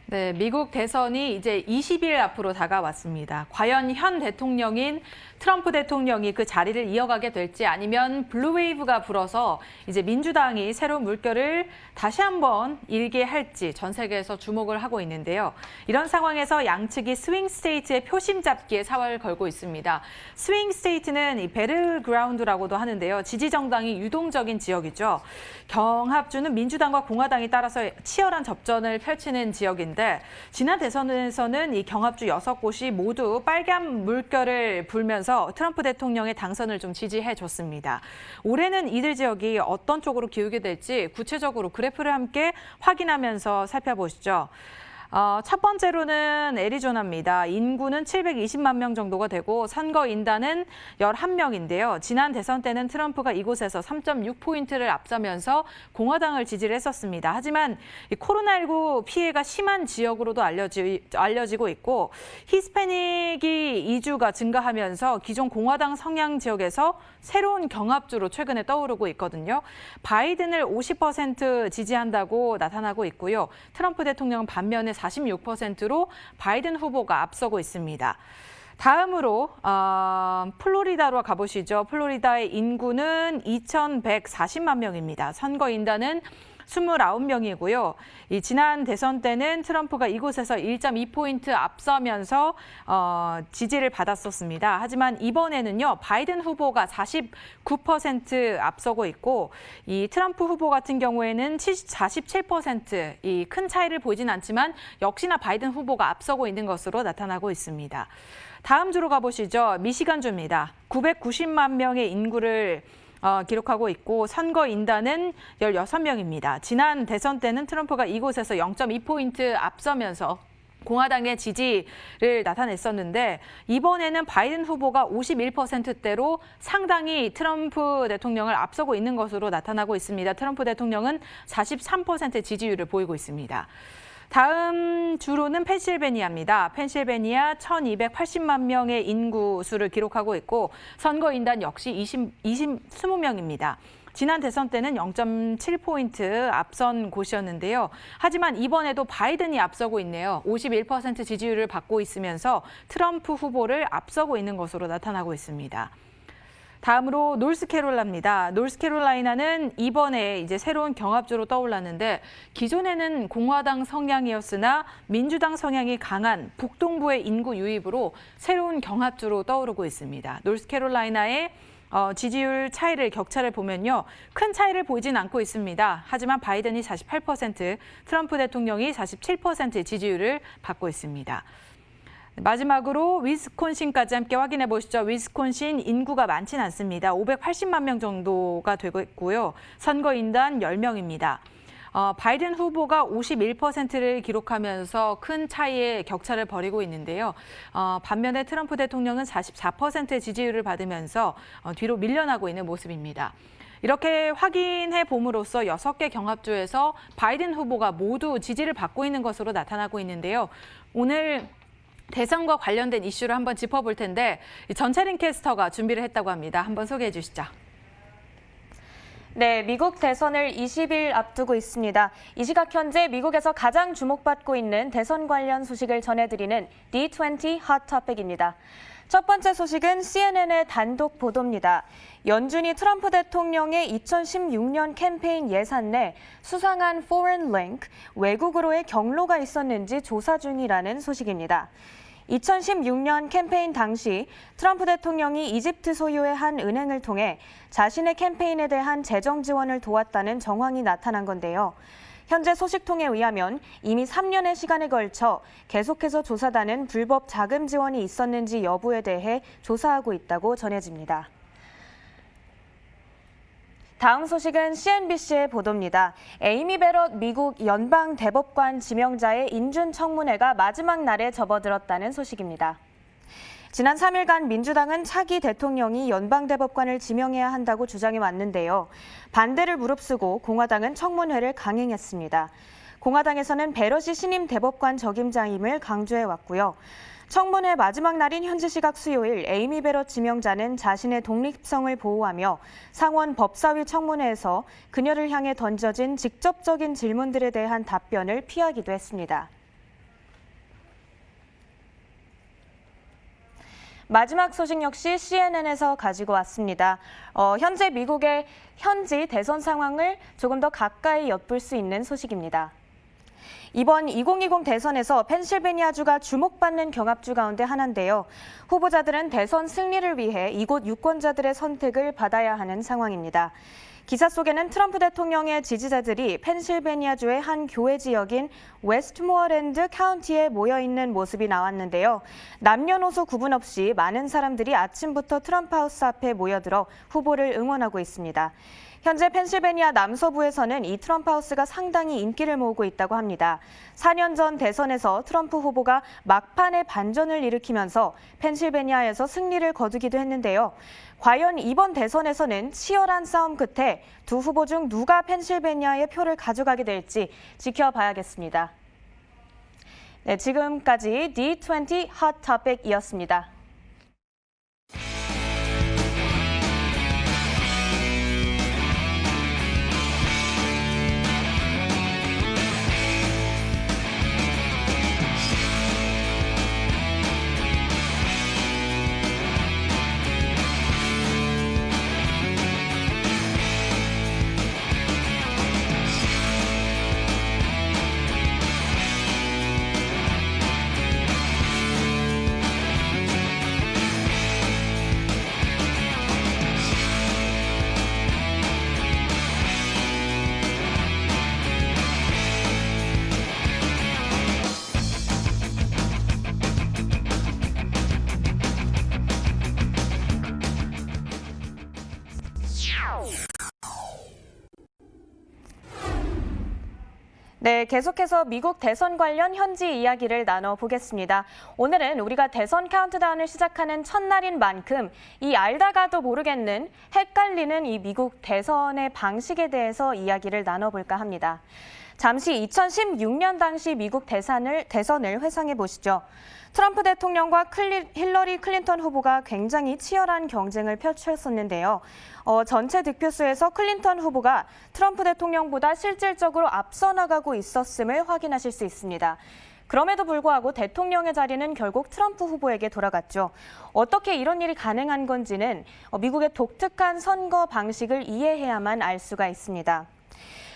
네, 미국 대선이 이제 20일 앞으로 다가왔습니다. 과연 현 대통령인 트럼프 대통령이 그 자리를 이어가게 될지 아니면 블루웨이브가 불어서 이제 민주당이 새로운 물결을 다시 한번 일게 할지 전 세계에서 주목을 하고 있는데요. 이런 상황에서 양측이 스윙 스테이트의 표심 잡기에 사활을 걸고 있습니다. 스윙 스테이트는 이 배틀그라운드라고도 하는데요. 지지 정당이 유동적인 지역이죠. 경합주는 민주당과 공화당이 따라서 치열한 접전을 펼치는 지역인데 지난 대선에서는 이 경합주 6곳이 모두 빨간 물결을 불면서 트럼프 대통령의 당선을 좀 지지해줬습니다. 올해는 이들 지역이 어떤 쪽으로 기울게 될지 구체적으로 그래프를 함께 확인하면서 살펴보시죠. 첫 번째로는 애리조나입니다. 인구는 720만 명 정도가 되고 선거인단은 11명인데요. 지난 대선 때는 트럼프가 이곳에서 3.6포인트를 앞서면서 공화당을 지지를 했었습니다. 하지만 이 코로나19 피해가 심한 지역으로도 알려지고 있고 히스패닉이 이주가 증가하면서 기존 공화당 성향 지역에서 새로운 경합주로 최근에 떠오르고 있거든요. 바이든을 50% 지지한다고 나타나고 있고요. 트럼프 대통령은 반면에 46%로 바이든 후보가 앞서고 있습니다. 다음으로 플로리다로 가보시죠. 플로리다의 인구는 2,140만 명입니다. 선거인단은 29명이고요. 이 지난 대선 때는 트럼프가 이곳에서 1.2포인트 앞서면서 지지를 받았었습니다. 하지만 이번에는요, 바이든 후보가 49% 앞서고 있고 이 트럼프 후보 같은 경우에는 47%, 이 큰 차이를 보이진 않지만 역시나 바이든 후보가 앞서고 있는 것으로 나타나고 있습니다. 다음 주로 가보시죠. 미시간주입니다. 990만 명의 인구를 기록하고 있고 선거인단은 16명입니다. 지난 대선 때는 트럼프가 이곳에서 0.2포인트 앞서면서 공화당의 지지를 나타냈었는데 이번에는 바이든 후보가 51%대로 상당히 트럼프 대통령을 앞서고 있는 것으로 나타나고 있습니다. 트럼프 대통령은 43% 지지율을 보이고 있습니다. 다음 주로는 펜실베니아입니다. 펜실베니아 1,280만 명의 인구 수를 기록하고 있고 선거인단 역시 20명입니다. 지난 대선 때는 0.7포인트 앞선 곳이었는데요. 하지만 이번에도 바이든이 앞서고 있네요. 51% 지지율을 받고 있으면서 트럼프 후보를 앞서고 있는 것으로 나타나고 있습니다. 다음으로 노스캐롤라입니다. 노스캐롤라이나는 이번에 이제 새로운 경합주로 떠올랐는데 기존에는 공화당 성향이었으나 민주당 성향이 강한 북동부의 인구 유입으로 새로운 경합주로 떠오르고 있습니다. 노스캐롤라이나의 지지율 격차를 보면요. 큰 차이를 보이진 않고 있습니다. 하지만 바이든이 48%, 트럼프 대통령이 47%의 지지율을 받고 있습니다. 마지막으로 위스콘신까지 함께 확인해 보시죠. 위스콘신 인구가 많진 않습니다. 580만 명 정도가 되고 있고요. 선거인단 10명입니다. 바이든 후보가 51%를 기록하면서 큰 차이의 격차를 벌이고 있는데요. 반면에 트럼프 대통령은 44%의 지지율을 받으면서 뒤로 밀려나고 있는 모습입니다. 이렇게 확인해 봄으로써 6개 경합주에서 바이든 후보가 모두 지지를 받고 있는 것으로 나타나고 있는데요. 오늘 대선과 관련된 이슈를 한번 짚어볼 텐데 전채린 캐스터가 준비를 했다고 합니다. 한번 소개해 주시죠. 네, 미국 대선을 20일 앞두고 있습니다. 이 시각 현재 미국에서 가장 주목받고 있는 대선 관련 소식을 전해드리는 D20 핫토픽입니다. 첫 번째 소식은 CNN의 단독 보도입니다. 연준이 트럼프 대통령의 2016년 캠페인 예산 내 수상한 foreign link, 외국으로의 경로가 있었는지 조사 중이라는 소식입니다. 2016년 캠페인 당시 트럼프 대통령이 이집트 소유의 한 은행을 통해 자신의 캠페인에 대한 재정 지원을 도왔다는 정황이 나타난 건데요. 현재 소식통에 의하면 이미 3년의 시간에 걸쳐 계속해서 조사단은 불법 자금 지원이 있었는지 여부에 대해 조사하고 있다고 전해집니다. 다음 소식은 CNBC의 보도입니다. 에이미 베럿 미국 연방대법관 지명자의 인준 청문회가 마지막 날에 접어들었다는 소식입니다. 지난 3일간 민주당은 차기 대통령이 연방대법관을 지명해야 한다고 주장해 왔는데요. 반대를 무릅쓰고 공화당은 청문회를 강행했습니다. 공화당에서는 베럿이 신임 대법관 적임자임을 강조해 왔고요. 청문회 마지막 날인 현지 시각 수요일 에이미 베럿 지명자는 자신의 독립성을 보호하며 상원 법사위 청문회에서 그녀를 향해 던져진 직접적인 질문들에 대한 답변을 피하기도 했습니다. 마지막 소식 역시 CNN에서 가지고 왔습니다. 현재 미국의 현지 대선 상황을 조금 더 가까이 엿볼 수 있는 소식입니다. 이번 2020 대선에서 펜실베니아주가 주목받는 경합주 가운데 하나인데요. 후보자들은 대선 승리를 위해 이곳 유권자들의 선택을 받아야 하는 상황입니다. 기사 속에는 트럼프 대통령의 지지자들이 펜실베니아주의 한 교외 지역인 웨스트모어랜드 카운티에 모여 있는 모습이 나왔는데요. 남녀노소 구분 없이 많은 사람들이 아침부터 트럼프 하우스 앞에 모여들어 후보를 응원하고 있습니다. 현재 펜실베니아 남서부에서는 이 트럼프 하우스가 상당히 인기를 모으고 있다고 합니다. 4년 전 대선에서 트럼프 후보가 막판에 반전을 일으키면서 펜실베니아에서 승리를 거두기도 했는데요. 과연 이번 대선에서는 치열한 싸움 끝에 두 후보 중 누가 펜실베니아의 표를 가져가게 될지 지켜봐야겠습니다. 네, 지금까지 D20 Hot Topic이었습니다. 네, 계속해서 미국 대선 관련 현지 이야기를 나눠보겠습니다. 오늘은 우리가 대선 카운트다운을 시작하는 첫날인 만큼 이 알다가도 모르겠는 헷갈리는 이 미국 대선의 방식에 대해서 이야기를 나눠볼까 합니다. 잠시 2016년 당시 미국 대선을 회상해 보시죠. 트럼프 대통령과 힐러리 클린턴 후보가 굉장히 치열한 경쟁을 펼쳤었는데요. 전체 득표수에서 클린턴 후보가 트럼프 대통령보다 실질적으로 앞서 나가고 있었음을 확인하실 수 있습니다. 그럼에도 불구하고 대통령의 자리는 결국 트럼프 후보에게 돌아갔죠. 어떻게 이런 일이 가능한 건지는 미국의 독특한 선거 방식을 이해해야만 알 수가 있습니다.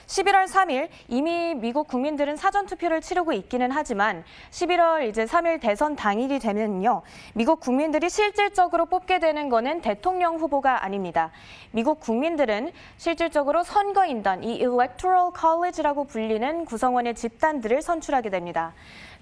11월 3일 이미 미국 국민들은 사전투표를 치르고 있기는 하지만 11월 3일 대선 당일이 되면요. 미국 국민들이 실질적으로 뽑게 되는 거는 대통령 후보가 아닙니다. 미국 국민들은 실질적으로 선거인단, 이 Electoral College라고 불리는 구성원의 집단들을 선출하게 됩니다.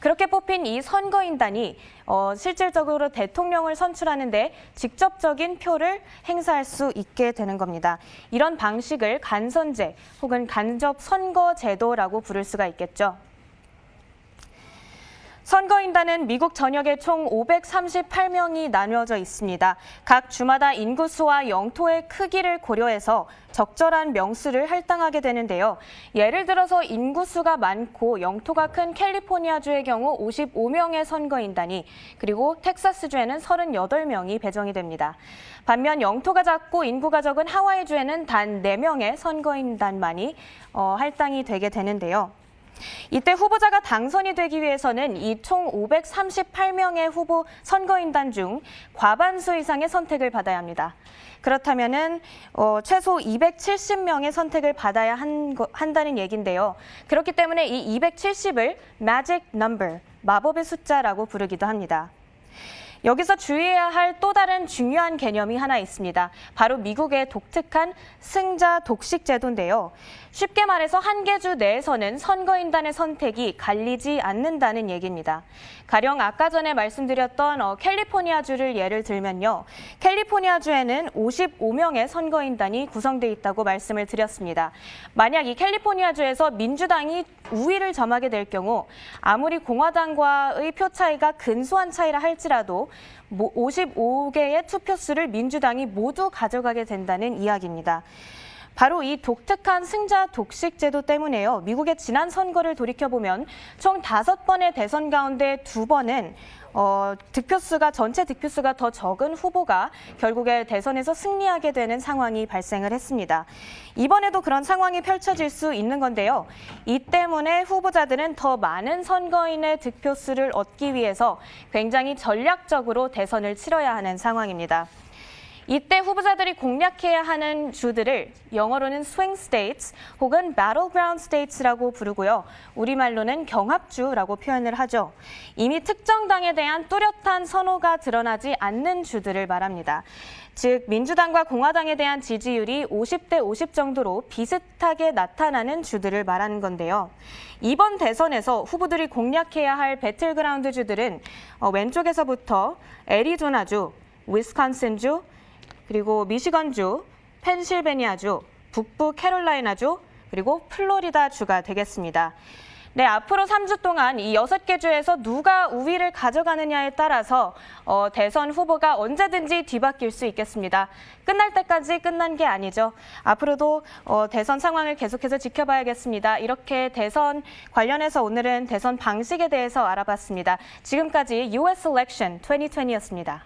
그렇게 뽑힌 이 선거인단이 실질적으로 대통령을 선출하는데 직접적인 표를 행사할 수 있게 되는 겁니다. 이런 방식을 간선제 혹은 간접 선거제도라고 부를 수가 있겠죠. 선거인단은 미국 전역에 총 538명이 나뉘어져 있습니다. 각 주마다 인구수와 영토의 크기를 고려해서 적절한 명수를 할당하게 되는데요. 예를 들어서 인구수가 많고 영토가 큰 캘리포니아주의 경우 55명의 선거인단이, 그리고 텍사스주에는 38명이 배정이 됩니다. 반면 영토가 작고 인구가 적은 하와이주에는 단 4명의 선거인단만이 할당이 되게 되는데요. 이때 후보자가 당선이 되기 위해서는 이 총 538명의 후보 선거인단 중 과반수 이상의 선택을 받아야 합니다. 그렇다면은 최소 270명의 선택을 받아야 한다는 얘기인데요. 그렇기 때문에 이 270을 magic number, 마법의 숫자라고 부르기도 합니다. 여기서 주의해야 할 또 다른 중요한 개념이 하나 있습니다. 바로 미국의 독특한 승자 독식 제도인데요. 쉽게 말해서 한 개 주 내에서는 선거인단의 선택이 갈리지 않는다는 얘기입니다. 가령 아까 전에 말씀드렸던 캘리포니아주를 예를 들면요. 캘리포니아주에는 55명의 선거인단이 구성돼 있다고 말씀을 드렸습니다. 만약 이 캘리포니아주에서 민주당이 우위를 점하게 될 경우 아무리 공화당과의 표 차이가 근소한 차이라 할지라도 55개의 투표수를 민주당이 모두 가져가게 된다는 이야기입니다. 바로 이 독특한 승자 독식 제도 때문에요. 미국의 지난 선거를 돌이켜보면 총 5번의 대선 가운데 2번은 전체 득표수가 더 적은 후보가 결국에 대선에서 승리하게 되는 상황이 발생을 했습니다. 이번에도 그런 상황이 펼쳐질 수 있는 건데요. 이 때문에 후보자들은 더 많은 선거인의 득표수를 얻기 위해서 굉장히 전략적으로 대선을 치러야 하는 상황입니다. 이때 후보자들이 공략해야 하는 주들을 영어로는 swing states 혹은 battleground states라고 부르고요. 우리말로는 경합주라고 표현을 하죠. 이미 특정 당에 대한 뚜렷한 선호가 드러나지 않는 주들을 말합니다. 즉 민주당과 공화당에 대한 지지율이 50대 50 정도로 비슷하게 나타나는 주들을 말하는 건데요. 이번 대선에서 후보들이 공략해야 할 배틀그라운드 주들은 왼쪽에서부터 애리조나주, 위스콘신주, 그리고 미시건주, 펜실베니아주, 북부 캐롤라이나주, 그리고 플로리다주가 되겠습니다. 네, 앞으로 3주 동안 이 6개 주에서 누가 우위를 가져가느냐에 따라서 대선 후보가 언제든지 뒤바뀔 수 있겠습니다. 끝날 때까지 끝난 게 아니죠. 앞으로도 대선 상황을 계속해서 지켜봐야겠습니다. 이렇게 대선 관련해서 오늘은 대선 방식에 대해서 알아봤습니다. 지금까지 US Election 2020였습니다.